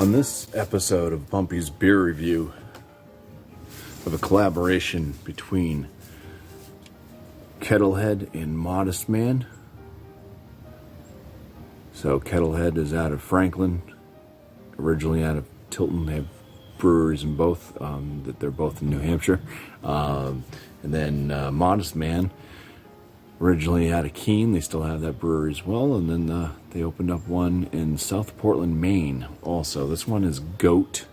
On this episode of BuMpY's beer review of a collaboration between Kettlehead and Modestman. So Kettlehead is out of Franklin, originally out of Tilton. They have breweries in both, that they're both in New Hampshire. And then Modestman, originally out of Keene. They still have that brewery as well. And then they opened up one in South Portland, Maine also. This one is Goat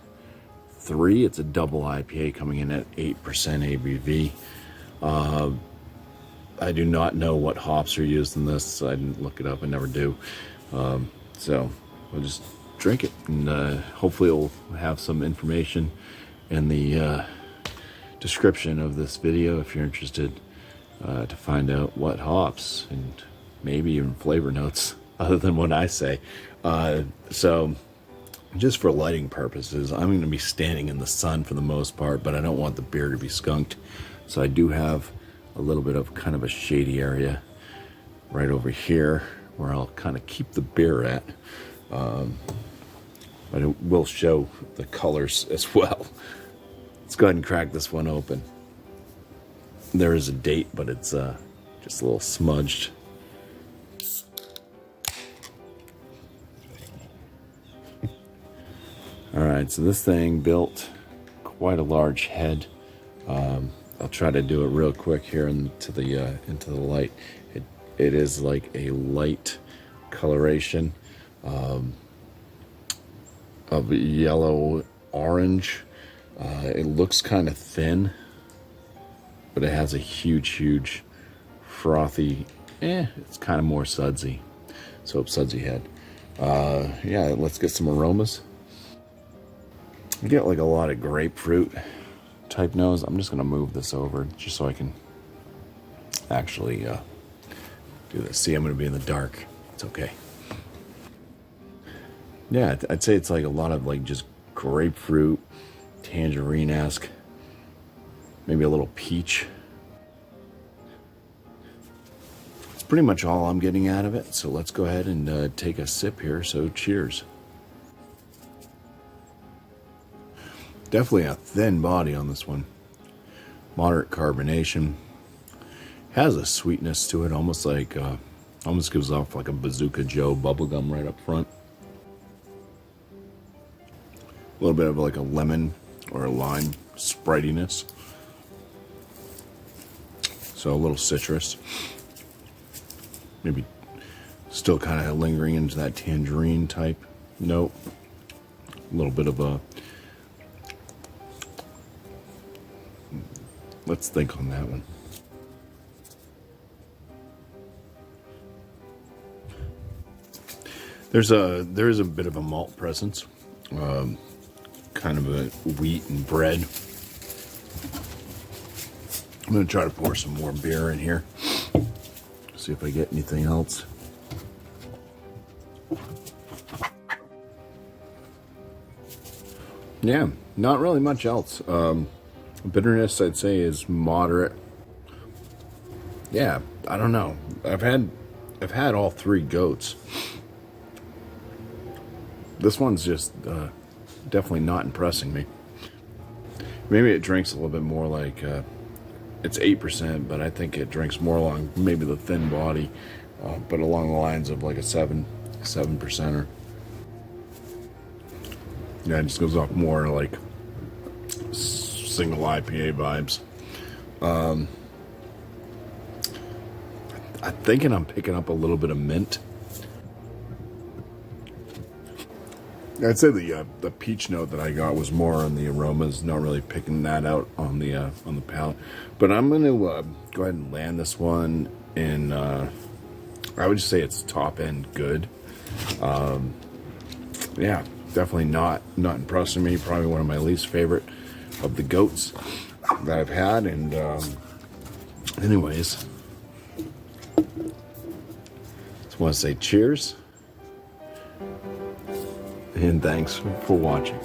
3. It's a double IPA coming in at 8% ABV. I do not know what hops are used in this. I didn't look it up. I never do. So we'll just drink it, and hopefully it'll have some information in the description of this video if you're interested to find out what hops and maybe even flavor notes other than what I say. So just for lighting purposes, I'm going to be standing in the sun for the most part, but I don't want the beer to be skunked. So I do have a little bit of kind of a shady area right over here where I'll kind of keep the beer at. But it will show the colors as well. Let's go ahead and crack this one open. There is a date, but it's just a little smudged. Alright, so this thing built quite a large head. I'll try to do it real quick here into the light. It is like a light coloration of yellow orange. It looks kind of thin, but it has a huge frothy, it's kind of more sudsy. Soap sudsy head. Yeah, let's get some aromas. You get like a lot of grapefruit type nose. I'm just gonna move this over just so I can actually do this. See, I'm gonna be in the dark. It's okay. Yeah, I'd say it's like a lot of like just grapefruit, tangerine-esque, maybe a little peach. It's pretty much all I'm getting out of it. So let's go ahead and take a sip here. So cheers. Definitely a thin body on this one. Moderate carbonation. Has a sweetness to it, almost like, almost gives off like a Bazooka Joe bubblegum right up front. A little bit of like a lemon or a lime spritiness. So a little citrus. Maybe still kind of lingering into that tangerine type note. A little bit of a... Let's think on that one. There is a bit of a malt presence, kind of a wheat and bread. I'm gonna try to pour some more beer in here. See if I get anything else. Yeah, not really much else. Bitterness, I'd say, is moderate. Yeah, I don't know. I've had all three goats. This one's just definitely not impressing me. Maybe it drinks a little bit more like it's 8%, but I think it drinks more along maybe the thin body, but along the lines of like a 7%er. Yeah, it just goes off more like single IPA vibes. I'm thinking I'm picking up a little bit of mint. I'd say the peach note that I got was more on the aromas, not really picking that out on the palate. But I'm going to go ahead and land this one in. I would just say it's top end good. Yeah, definitely not impressing me. Probably one of my least favorite of the goats that I've had. And anyways, just want to say cheers. And thanks for watching.